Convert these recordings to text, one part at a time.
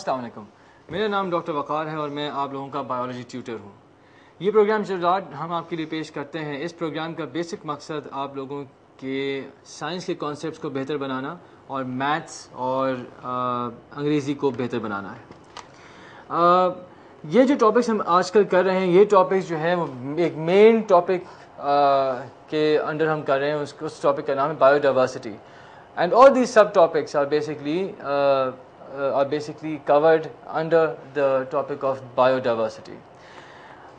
السلام علیکم. میرا نام ڈاکٹر وقار ہے اور میں آپ لوگوں کا بایولوجی ٹیوٹر ہوں. یہ پروگرام جو ہم آپ کے لیے پیش کرتے ہیں، اس پروگرام کا بیسک مقصد آپ لوگوں کے سائنس کے کانسیپٹس کو بہتر بنانا اور میتھس اور انگریزی کو بہتر بنانا ہے. یہ جو ٹاپکس ہم آج کل کر رہے ہیں، یہ ٹاپکس جو ہے وہ ایک مین ٹاپک کے انڈر ہم کر رہے ہیں. اس ٹاپک کا نام ہے bio diversity. And all these subtopics are basically covered under the topic of biodiversity.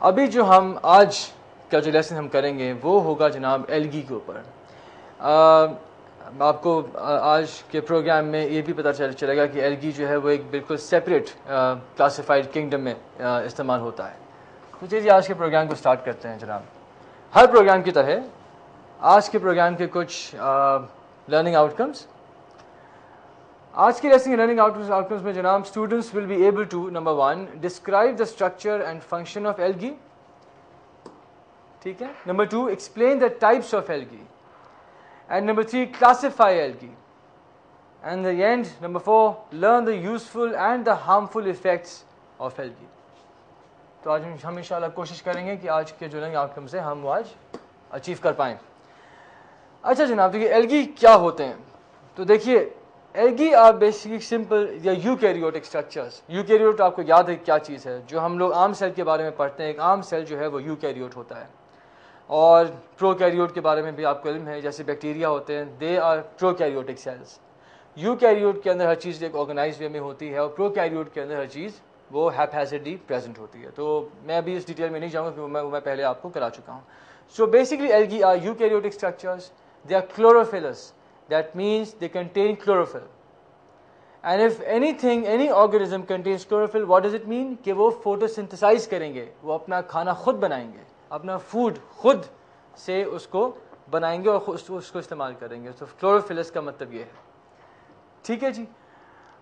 ابھی جو ہم آج کا جو لیسن ہم کریں گے وہ ہوگا جناب ایلگی کے اوپر. آپ کو آج کے پروگرام میں یہ بھی پتہ چلے گا کہ ایلگی جو ہے وہ ایک بالکل سیپریٹ کلاسیفائڈ کنگڈم میں استعمال ہوتا ہے. تو چلیے آج کے پروگرام کو سٹارٹ کرتے ہیں جناب. ہر پروگرام کی طرح آج کے پروگرام کے کچھ لرننگ آؤٹ کمس. آج کے لیسن لرننگ آؤٹ کمس میں جناب students will be able to number 1 describe the structure and function of algae. ٹھیک ہے. Number 2 explain the types of algae. And number 3 classify algae. And the and number 4 learn the useful and the harmful effects of algae. تو آج ہم انشاءاللہ کوشش کریں گے کہ آج کے جو لرننگ آؤٹ کمس ہیں ہم وہ آج اچیو کر پائیں. اچھا جناب، دیکھیے ایلگی کیا ہوتے ہیں. تو دیکھیے ایلگی آر بیسکلی سمپل یا یوکیریوٹک اسٹرکچرز. یوکیریوٹ آپ کو یاد ہے کیا چیز ہے؟ جو ہم لوگ عام سیل کے بارے میں پڑھتے ہیں. ایک عام سیل جو ہے وہ یوکیریوٹ ہوتا ہے. اور پروکیریوٹ کے بارے میں بھی آپ کو علم ہے، جیسے بیکٹیریا ہوتے ہیں، دے آر پروکیریوٹک سیلز. یوکیریوٹ کے اندر ہر چیز ایک آرگنائز وے میں ہوتی ہے اور پروکیریوٹ کے اندر ہر چیز وہ ہیپیزیڈلی پریزنٹ ہوتی ہے. تو میں ابھی اس ڈیٹیل میں نہیں جاؤں گا کیونکہ میں پہلے آپ کو کرا چکا ہوں. So basically algae are eukaryotic structures. They are chlorophyllous. That means they contain chlorophyll. And if any organism contains chlorophyll, what does it mean? کہ وہ photosynthesize کریں گے، وہ اپنا کھانا خود بنائیں گے، اپنا فوڈ خود سے اس کو بنائیں گے اور اس کو استعمال کریں گے. تو chlorophyllous کا مطلب یہ ہے. ٹھیک ہے جی.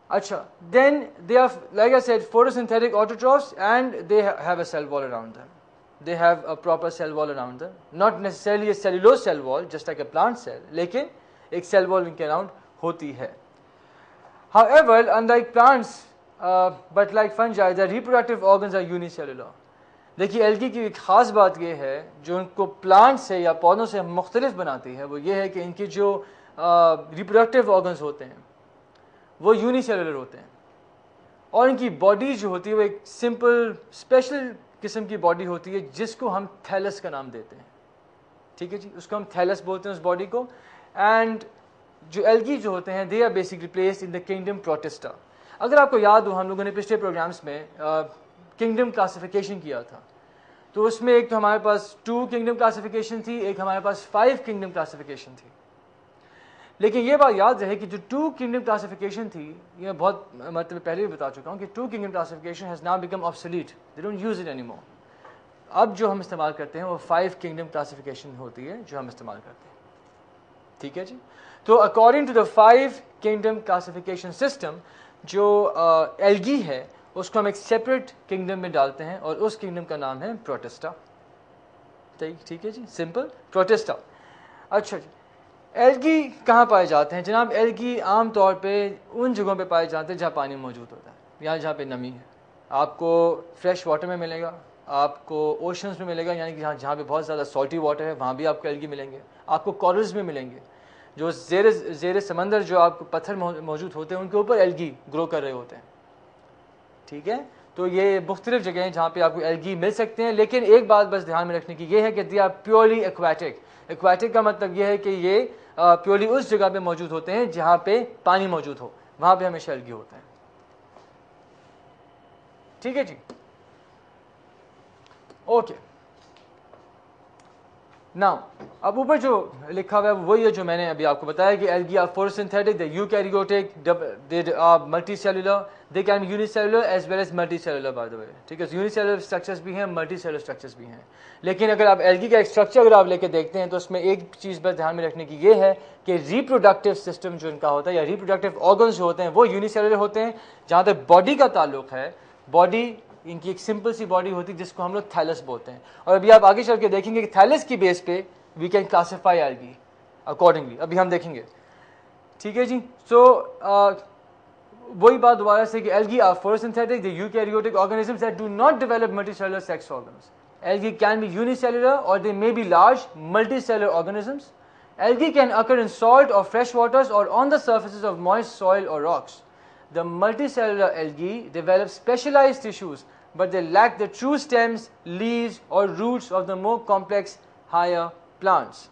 اچھا then they are, like I said, photosynthetic autotrophs and they have a cell wall around them. They have a proper cell wall around them. Not necessarily a cellulose cell wall, just like a plant cell. لیکن ایک cell wall ان کے around ہوتی ہے. However, unlike plants, but like fungi, their reproductive organs are unicellular. دیکھیے ایلگی کی ایک خاص بات یہ ہے جو ان کو پلانٹ سے یا پودوں سے مختلف بناتی ہے، وہ یہ ہے کہ ان کی جو reproductive organs ہوتے ہیں وہ unicellular ہوتے ہیں. اور ان کی باڈی جو ہوتی ہے وہ ایک سمپل اسپیشل قسم کی باڈی ہوتی ہے جس کو ہم تھیلس کا نام دیتے ہیں. ٹھیک ہے جی، اس کو ہم تھیلس بولتے ہیں اس باڈی کو. اینڈ جو ایلگی جو ہوتے ہیں they are basically placed in the kingdom Protista. اگر آپ کو یاد ہو ہم لوگوں نے پچھلے پروگرامس میں کنگڈم کلاسیفیکیشن کیا تھا. تو اس میں ایک تو ہمارے پاس 2 کنگڈم کلاسیفیکیشن تھی، ایک ہمارے پاس 5 کنگڈم کلاسیفیکیشن تھی. لیکن یہ بات یاد رہے کہ جو 2 کنگڈم کلاسیفیکیشن تھی، یہ بہت مرتبہ پہلے بھی بتا چکا ہوں کہ 2 kingdom classification has now become obsolete. They don't use it anymore. اب جو ہم استعمال کرتے ہیں وہ 5 کنگڈم کلاسیفیکیشن ہوتی ہے جو ہم استعمال کرتے ہیں. ٹھیک ہے جی. تو according to the 5 kingdom classification system جو ایلگی ہے اس کو ہم ایک سیپریٹ کنگڈم میں ڈالتے ہیں اور اس کنگڈم کا نام ہے پروٹسٹا. ٹھیک ہے جی، سمپل پروٹسٹا. اچھا جی، ایلگی کہاں پائے جاتے ہیں جناب؟ ایلگی عام طور پہ ان جگہوں پہ پائے جاتے ہیں جہاں پانی موجود ہوتا ہے، یہاں جہاں پہ نمی ہے. آپ کو فریش واٹر میں ملے گا، آپ کو اوشنز میں ملے گا، یعنی کہ جہاں پہ بہت زیادہ سالٹی واٹر ہے وہاں بھی آپ کو ایلگی ملیں گے. آپ کو کورلز میں ملیں گے، جو زیر سمندر جو آپ کو پتھر موجود ہوتے ہیں ان کے اوپر ایلگی گرو کر رہے ہوتے ہیں. ٹھیک ہے. تو یہ مختلف جگہیں ہیں جہاں پہ آپ کو ایلگی مل سکتے ہیں. لیکن ایک بات بس دھیان میں رکھنے کی یہ ہے کہ دے آر پیورلی ایکواٹک. ایکواٹک کا مطلب یہ ہے کہ یہ پیورلی اس جگہ پہ موجود ہوتے ہیں جہاں پہ پانی موجود ہو، وہاں پہ ہمیشہ ایلگی ہوتا ہے. ٹھیک ہے جی. اوکے. ناؤ اب اوپر جو لکھا ہوا ہے وہی ہے جو میں نے ابھی آپ کو بتایا کہ algae are photosynthetic, they eukaryotic, they are multicellular, they can be unicellular as well as multicellular by the way. ٹھیک ہے. یونیسیلولر اسٹرکچرز بھی ہیں، ملٹی سیلولر اسٹرکچرز بھی ہیں. لیکن اگر آپ ایلگی کا ایک اسٹرکچر اگر آپ لے کے دیکھتے ہیں تو اس میں ایک چیز بس دھیان میں رکھنے کی یہ ہے کہ ریپروڈکٹیو سسٹم جو ان کا ہوتا ہے یا ریپروڈکٹیو آرگنز جو ہوتے ہیں وہ یونیسیلولر ہوتے ہیں. جہاں تک باڈی کا تعلق ہے، باڈی ان کی ایک سمپل سی باڈی ہوتی ہے جس کو ہم لوگ تھیلس بولتے ہیں. اور ابھی آپ آگے چل کے دیکھیں گے کہ تھیلس کی بیس پہ وی کین کلاسیفائی ایلگی اکارڈنگلی. ابھی ہم دیکھیں گے. ٹھیک ہے جی. سو وہی بات دوبارہ سے کہ algae are photosynthetic, the eukaryotic organisms that do not develop multicellular sex organs. Algae can be unicellular or they may be large multicellular organisms. Algae can occur in salt or fresh waters or on the surfaces of moist soil or rocks. The multicellular algae develop specialized tissues, but they lack the true stems, leaves or roots of the more complex higher plants.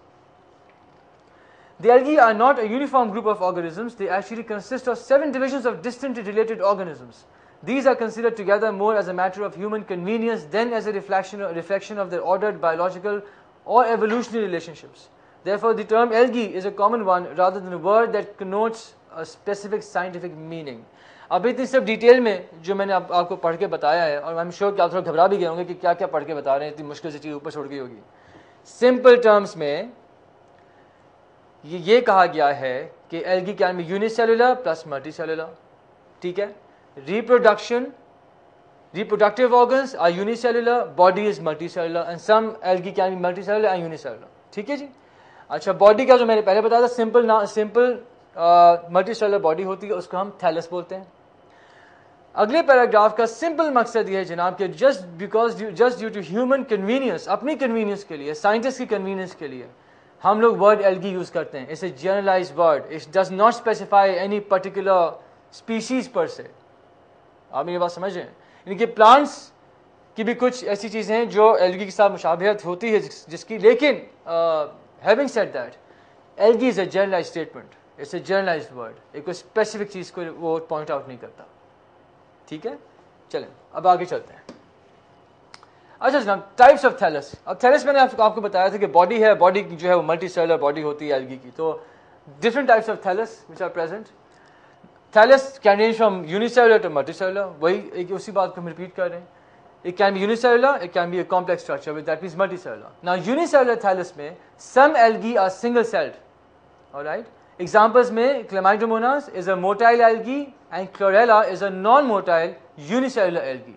The algae are not a uniform group of organisms. They actually consist of 7 divisions of distantly related organisms. These are considered together more as a matter of human convenience than as a reflection of their ordered biological or evolutionary relationships. Therefore, the term algae is a common one rather than a word that connotes a specific scientific meaning. اب اتنی سب detail میں جو میں نے آپ کو پڑھ کے بتایا ہے, اور I'm sure کہ آپ تھوڑا گھبرا بھی گئے ہوں گے کہ کیا کیا پڑھ کے بتا رہے ہیں, اتنی مشکل سے چیز اوپر چھوڑ گئی ہوگی. سمپل ٹرمز میں یہ کہا گیا ہے کہ algae can be unicellular plus multicellular. ٹھیک ہے, reproductive organs are unicellular, body is multicellular and some algae can be multicellular and unicellular. ٹھیک ہے جی. اچھا, باڈی کا جو میں نے پہلے بتایا تھا سمپل ملٹی سیلولر باڈی ہوتی ہے, اس کو ہم تھیلس بولتے ہیں. اگلے پیراگراف کا سمپل مقصد یہ ہے جناب کہ just due to human convenience, اپنی کنوینئنس کے لیے, سائنٹسٹ کی کنوینئنس کے لیے ہم لوگ ورڈ ایلگی یوز کرتے ہیں. It's a generalized word, it does not specify any particular species per se. آپ یہ بات سمجھ رہے ہیں, یعنی کہ پلانٹس کی بھی کچھ ایسی چیزیں ہیں جو ایلگی کے ساتھ مشابہت ہوتی ہے جس کی, لیکن having said that, algae is a generalized statement. It's a generalized word. ایک کوئی اسپیسیفک چیز کو وہ پوائنٹ آؤٹ نہیں کرتا. ٹھیک ہے, چلیں اب آگے چلتے ہیں. اچھا جناب, ٹائپس آف تھیلس. اب تھیلس میں نے آپ کو بتایا تھا کہ باڈی ہے, باڈی جو ہے وہ ملٹی سیلولر باڈی ہوتی ہے ایلگی کی. تو different types of thallus which are present. Thallus can range from unicellular to multicellular. وہی اسی بات کو ہم ریپیٹ کر رہے ہیں. It can be unicellular, it can be a complex structure, but that means multicellular. Now unicellular thallus میں some algae are single celled. Alright. Examples میں Chlamydomonas is a motile algae and Chlorella is a non-motile unicellular algae.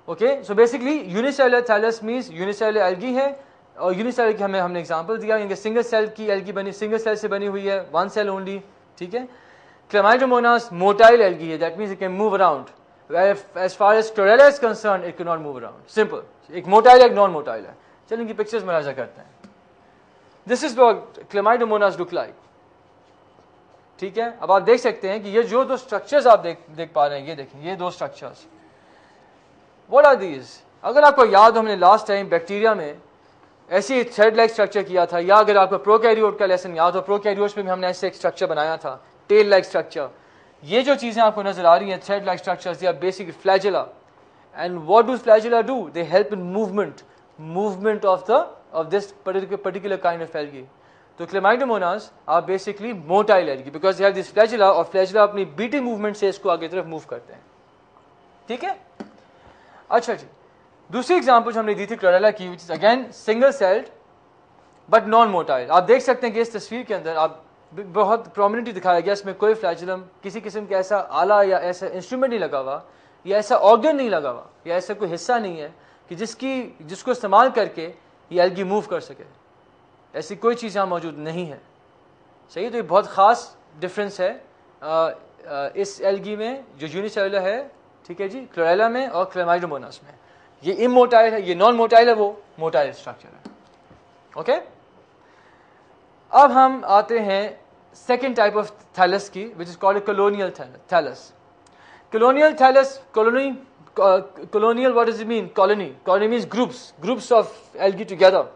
Okay, so basically unicellular thallus means unicellular algae ہے, اور unicellular کی ہم نے example دیا, یعنی کہ single cell کی algae بنی, single cell سے بنی ہوئی ہے, one cell only. ٹھیک ہے. Chlamydomonas motile algae ہے, that means it can move around. As far as Chlorella is concerned, it cannot move around. Simple. ایک موٹائل ہے, ایک نان موٹائل ہے. چلیں ان کی پکچرز ملاحظہ کرتے ہیں. This is what Chlamydomonas look like. ٹھیک ہے, اب آپ دیکھ سکتے ہیں کہ یہ جو دو اسٹرکچرز آپ دیکھ پا رہے ہیں, یہ دیکھیں یہ دو اسٹرکچرز. What are these? اگر آپ کو یاد ہو, ہم نے لاسٹ ٹائم بیکٹیریا میں ایسی تھریڈ لائک اسٹرکچر کیا تھا, یا اگر آپ کو پروکیریوٹ کا لیسن یاد ہو, پروکیریوٹس میں بھی ہم نے ایسے ایک اسٹرکچر بنایا تھا, ٹیل لائک اسٹرکچر. یہ جو چیزیں آپ کو نظر آ رہی ہیں thread like structures, they are basically flagella. And what do flagella do? They help in movement of this particular kind of algae. تو Chlamydomonas are basically motile algae because they have this flagella, اور flagella اپنی بیٹی movement سے اس کو آگے طرف move کرتے ہیں. ٹھیک ہے. اچھا جی, دوسری ایگزامپل جو ہم نے دی تھی Chlorella کی, which is again single celled but non motile. آپ دیکھ سکتے ہیں کہ اس تصویر کے اندر آپ بہت پرومیننٹلی دکھایا گیا, اس میں کوئی فلیجلم کسی قسم کا ایسا آلہ یا ایسا انسٹرومنٹ نہیں لگا ہوا, یا ایسا آرگن نہیں لگا ہوا, یا ایسا کوئی حصہ نہیں ہے کہ جس کو استعمال کر کے یہ ایلگی موو کر سکے. ایسی کوئی چیز یہاں موجود نہیں ہے. صحیح. تو یہ بہت خاص ڈفرینس ہے اس ایلگی میں جو یونیسیلولر ہے, ٹھیک ہے جی, Chlorella میں اور Chlamydomonas میں. یہ اموٹائل ہے, یہ نان موٹائل ہے, وہ موٹائل اسٹرکچر ہے. اوکے. اب ہم آتے ہیں سیکنڈ ٹائپ آف تھیلس کی, which is called a colonial thallus. Colonial thallus, colonial, what does it mean? Colony means groups of algae together.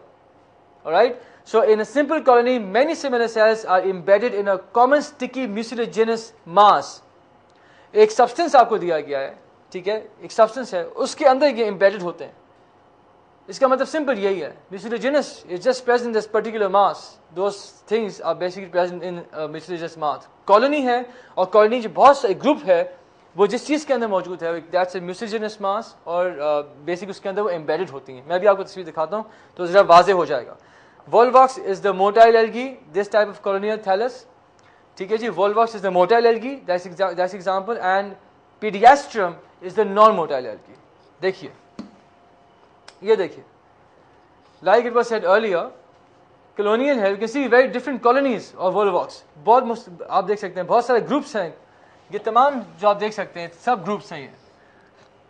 All right. So in a simple colony, many similar cells are embedded in a common sticky mucilaginous mass. ایک substance آپ کو دیا گیا ہے, ٹھیک ہے, ایک substance ہے, اس کے اندر یہ embedded ہوتے ہیں. اس کا مطلب سمپل یہی ہے, mucilaginous is just present in this particular mass. Those things are basically present in mucilaginous mass. Colony ہے, اور colony جو بہت سا گروپ ہے وہ جس چیز کے اندر موجود ہے, that's a mucilaginous mass, اور بیسک اس کے اندر وہ embedded ہوتی ہیں. میں بھی آپ کو تصویر دکھاتا ہوں تو ذرا واضح ہو جائے گا. Volvox is the motile algae, this type of colonial thallus. ٹھیک ہے جی, Volvox is the motile algae, that's example, and Pediastrum is the non-motile algae. دیکھیے, یہ دیکھیے, like it was said earlier, colonial ہے, you can see very different colonies of Volvox. بہت آپ دیکھ سکتے ہیں بہت سارے گروپس ہیں یہ تمام جو آپ دیکھ سکتے ہیں سب گروپس ہیں, یہ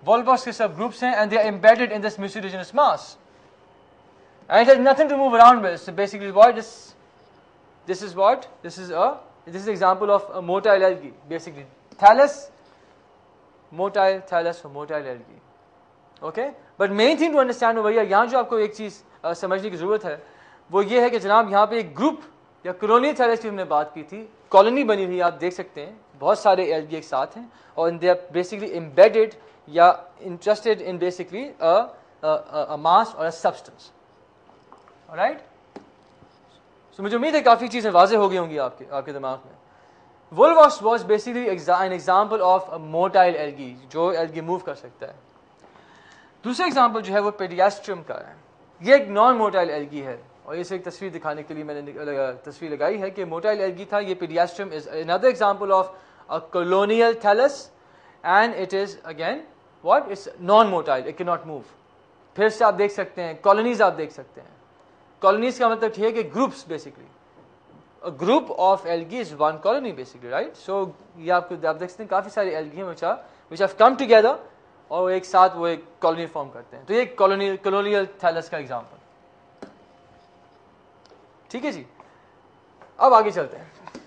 Volvox کے سب گروپس ہیں, and they are embedded in this mucilaginous mass. And it has nothing to move around with. So basically what this is what? This is an example of a motile algae. Basically thallus, motile, thallus or motile algae. Okay? But main thing to understand over here, یہاں جو آپ کو ایک چیز سمجھنے کی ضرورت ہے وہ یہ ہے کہ جناب یہاں پہ ایک گروپ یا کالونی تھیلس کی ہم نے بات کی تھی, کالونی بنی ہوئی آپ دیکھ سکتے ہیں, بہت سارے ایلگی ایک ساتھ ہیں اور they are basically embedded یا interested in basically a mass or a substance. Alright? So مجھے امید ہے کافی چیزیں واضح ہو گئی ہوں گی آپ کے دماغ میں. Volvox was basically an example of a motile algae, جو algae move کر سکتا ہے. دوسرا ایگزامپل جو ہے وہ پیڈیاسٹرم کا ہے. یہ ایک نان موٹائل ایلگی ہے اور اسے ایک تصویر دکھانے کے لیے میں نے تصویر لگائی ہے کہ موٹائل ایلگی تھا. یہ پیڈیاسٹرم از another example of a colonial thallus and it is again what? It's non-motile, it cannot move. پھر سے آپ دیکھ سکتے ہیں کالونیز, آپ دیکھ سکتے ہیں کالونیز کا مطلب ٹھیک ہے کہ groups, basically a group of algae is one colony basically, right? So یہ آپ دیکھ سکتے ہیں کافی ساری ایلگی ہیں which have come together اور ایک ساتھ وہ ایک کالونی فارم کرتے ہیں. تو یہ کالونیل تھیلس کا ایگزامپل. ٹھیک ہے جی, اب آگے چلتے ہیں.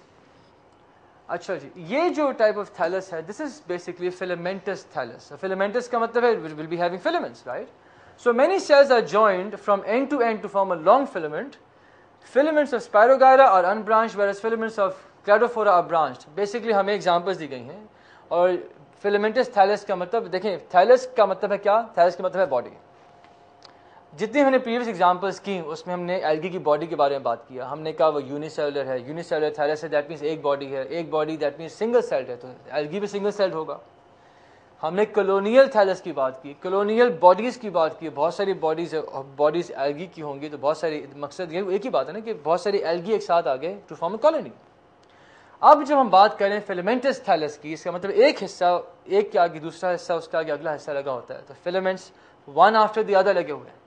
اچھا جی, یہ جو ٹائپ آف تھیلس ہے دس از بیسکلی فلامنٹس تھیلس. فلامنٹس کا مطلب ہے will be having filaments, right? So many cells are joined from end to end to form a long filament. Filaments of Spirogyra are unbranched whereas filaments of Cladophora are branched. Basically ہمیں examples دی گئی ہیں اور filamentous thallus کا مطلب دیکھیں, thallus کا مطلب ہے کیا؟ thallus کا مطلب ہے باڈی. جتنی ہم نے پریویس ایگزامپلس کی اس میں ہم نے ایلگی کی باڈی کے بارے میں بات کیا. ہم نے کہا وہ یونیسیلولر ہے, یونیسیلولر تھیلس ہے, دیٹ مینس ایک باڈی ہے, ایک body that means single celled ہے, تو ایلگی بھی سنگل سیلڈ ہوگا. ہم نے کلونیل تھیلس کی بات کی, کلونیل باڈیز کی بات کی, بہت ساری باڈیز ایلگی کی ہوں گی, تو بہت ساری مقصد یہ ایک ہی بات ہے نا کہ بہت ساری ایلگی ایک ساتھ آ گئے ٹو فارم اے کالونی. اب جب ہم بات کریں فلامنٹس تھیلس کی, اس کا مطلب ایک حصہ ایک کے آگے دوسرا حصہ اس کا آگے اگلا حصہ لگا ہوتا ہے, تو فلامنٹس ون آفٹر دی ادر لگے ہوئے ہیں.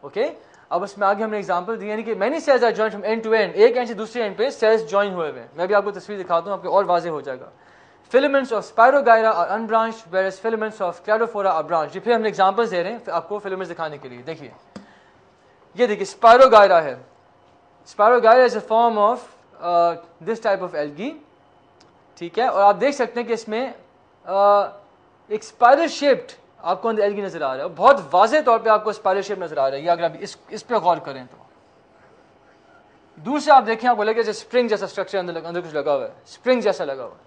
اوکے, اب اس میں آگے ہم نے ایگزامپل دی یعنی کہ many cells are joined from end to end, ایک اینڈ سے دوسرے اینڈ پہ سیلز جوائن ہوئے ہوئے ہیں. میں بھی آپ کو تصویر دکھاتا ہوں, آپ کو اور واضح ہو جائے گا. Filaments of Spirogyra are unbranched whereas filaments of Cladophora are branched. یہ پھر ہم نے ایگزامپلس دے رہے ہیں آپ کو filaments دکھانے کے لیے. دیکھیے یہ دیکھیے Spirogyra ہے. Spirogyra is a form of this type of algae. ٹھیک ہے, اور آپ دیکھ سکتے ہیں کہ اس میں ایک اسپائرل شیپڈ آپ کو اندر ایلگی نظر آ رہا ہے, بہت واضح طور پہ آپ کو اسپائرل شیپ نظر آ رہا ہے. یہ اگر آپ اس پہ غور کریں تو دور سے آپ دیکھیں آپ کو لگے جیسے اسپرنگ جیسا اسٹرکچر اندر کچھ لگا ہوا ہے, اسپرنگ جیسا لگا ہوا ہے.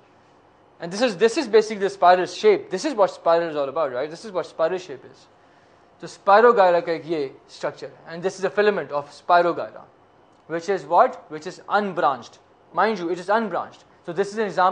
And this is basically the spiral shape. This is what spiral is all about, right? This is what spiral shape is. So Spirogyra ka ek ye structure, and this is a filament of Spirogyra, which is what? Which is unbranched. Mind you, it is unbranched. So this is an example